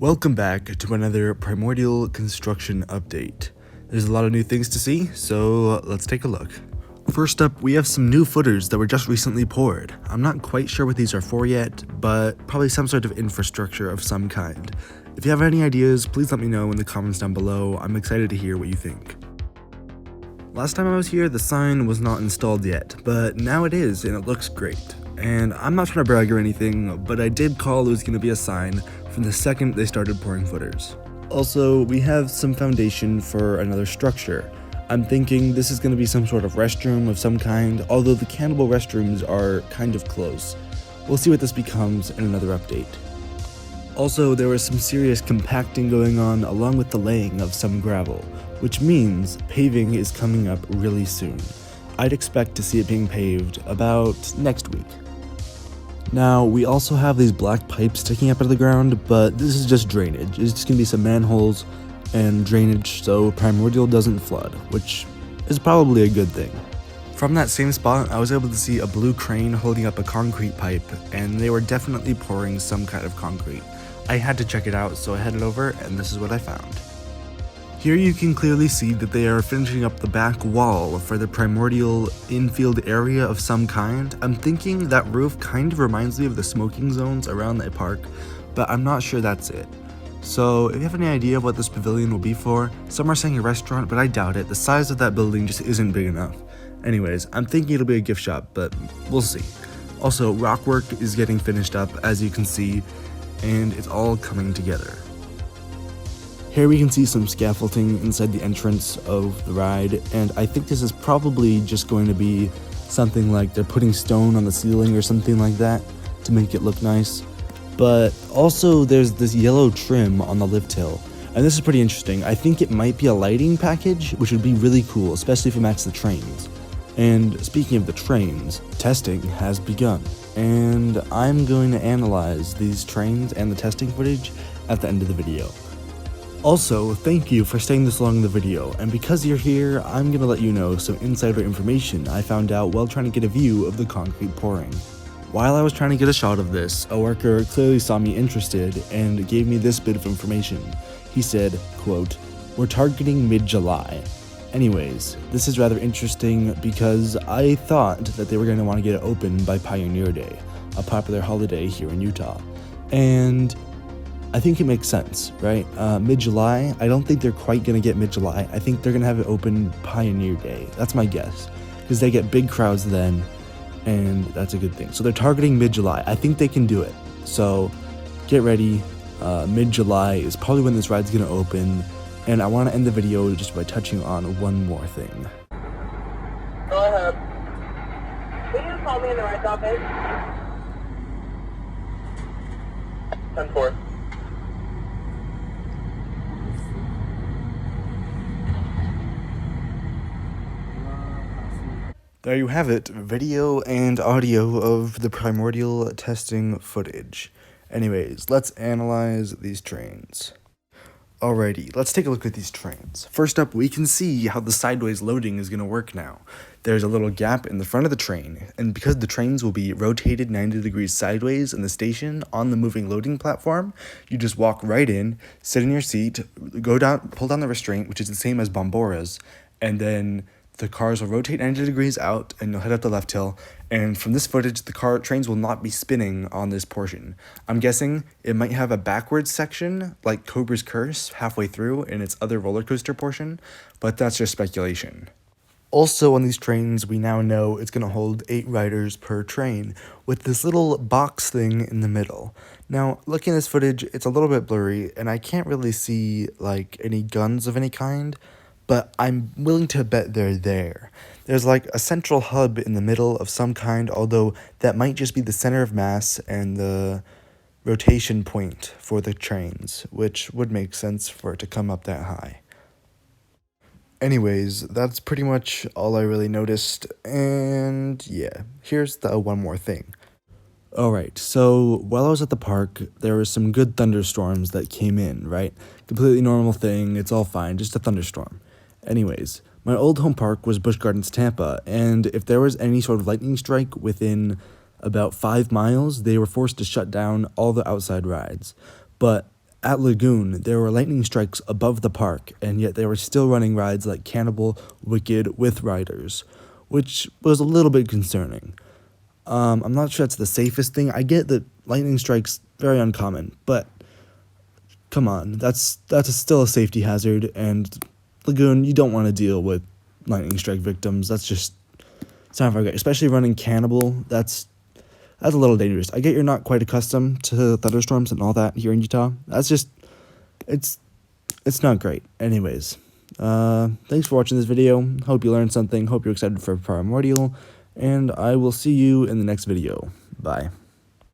Welcome back to another Primordial Construction update. There's a lot of new things to see, so let's take a look. First up, we have some new footers that were just recently poured. I'm not quite sure what these are for yet, but probably some sort of infrastructure of some kind. If you have any ideas, please let me know in the comments down below. I'm excited to hear what you think. Last time I was here, the sign was not installed yet, but now it is, and it looks great. And I'm not trying to brag or anything, but I did call it was going to be a sign from the second they started pouring footers. Also, we have some foundation for another structure. I'm thinking this is going to be some sort of restroom of some kind, although the cannibal restrooms are kind of close. We'll see what this becomes in another update. Also, there was some serious compacting going on along with the laying of some gravel, which means paving is coming up really soon. I'd expect to see it being paved about next week. Now, we also have these black pipes sticking up out of the ground, but this is just drainage. It's just going to be some manholes and drainage so Primordial doesn't flood, which is probably a good thing. From that same spot, I was able to see a blue crane holding up a concrete pipe, and they were definitely pouring some kind of concrete. I had to check it out, so I headed over, and this is what I found. Here you can clearly see that they are finishing up the back wall for the Primordial infield area of some kind. I'm thinking that roof kind of reminds me of the smoking zones around that park, but I'm not sure that's it. So if you have any idea of what this pavilion will be for, some are saying a restaurant, but I doubt it. The size of that building just isn't big enough. Anyways, I'm thinking it'll be a gift shop, but we'll see. Also, rock work is getting finished up, as you can see, and it's all coming together. Here we can see some scaffolding inside the entrance of the ride, and I think this is probably just going to be something like they're putting stone on the ceiling or something like that to make it look nice. But also there's this yellow trim on the lift hill, and this is pretty interesting. I think it might be a lighting package, which would be really cool, especially if it matches the trains. And speaking of the trains, testing has begun, and I'm going to analyze these trains and the testing footage at the end of the video. Also, thank you for staying this long in the video, and because you're here, I'm going to let you know some insider information I found out while trying to get a view of the concrete pouring. While I was trying to get a shot of this, a worker clearly saw me interested and gave me this bit of information. He said, quote, "We're targeting mid-July." Anyways, this is rather interesting because I thought that they were going to want to get it open by Pioneer Day, a popular holiday here in Utah. And I think it makes sense, right? Mid-July, I don't think they're quite going to get mid-July. I think they're going to have it open Pioneer Day. That's my guess, because they get big crowds then, and that's a good thing. So they're targeting mid-July. I think they can do it. So get ready. Mid-July is probably when this ride's going to open, and I want to end the video just by touching on one more thing. Go ahead. Will you call me in the ride's office? 10-4. There you have it, video and audio of the Primordial testing footage. Anyways, let's analyze these trains. Alrighty, let's take a look at these trains. First up, we can see how the sideways loading is going to work now. There's a little gap in the front of the train, and because the trains will be rotated 90 degrees sideways in the station on the moving loading platform, you just walk right in, sit in your seat, go down, pull down the restraint, which is the same as Bombora's, and then the cars will rotate 90 degrees out, and you'll head up the left hill, and from this footage, the trains will not be spinning on this portion. I'm guessing it might have a backwards section, like Cobra's Curse, halfway through in its other roller coaster portion, but that's just speculation. Also on these trains, we now know it's going to hold 8 riders per train, with this little box thing in the middle. Now, looking at this footage, it's a little bit blurry, and I can't really see, like, any guns of any kind, but I'm willing to bet they're there. There's like a central hub in the middle of some kind, although that might just be the center of mass and the rotation point for the trains, which would make sense for it to come up that high. Anyways, that's pretty much all I really noticed, and yeah, here's the one more thing. Alright, so while I was at the park, there were some good thunderstorms that came in, right? Completely normal thing, it's all fine, just a thunderstorm. Anyways, my old home park was Busch Gardens, Tampa, and if there was any sort of lightning strike within about 5 miles, they were forced to shut down all the outside rides. But At Lagoon, there were lightning strikes above the park, and yet they were still running rides like Cannibal Wicked with riders, which was a little bit concerning. I'm not sure that's the safest thing. I get that lightning strikes very uncommon, but come on, that's still a safety hazard, and Lagoon, you don't want to deal with lightning strike victims. It's not very good, especially running Cannibal. That's a little dangerous. I get you're not quite accustomed to thunderstorms and all that here in Utah. It's not great. Anyways, thanks for watching this video. Hope you learned something. Hope you're excited for Primordial, and I will see you in the next video. Bye.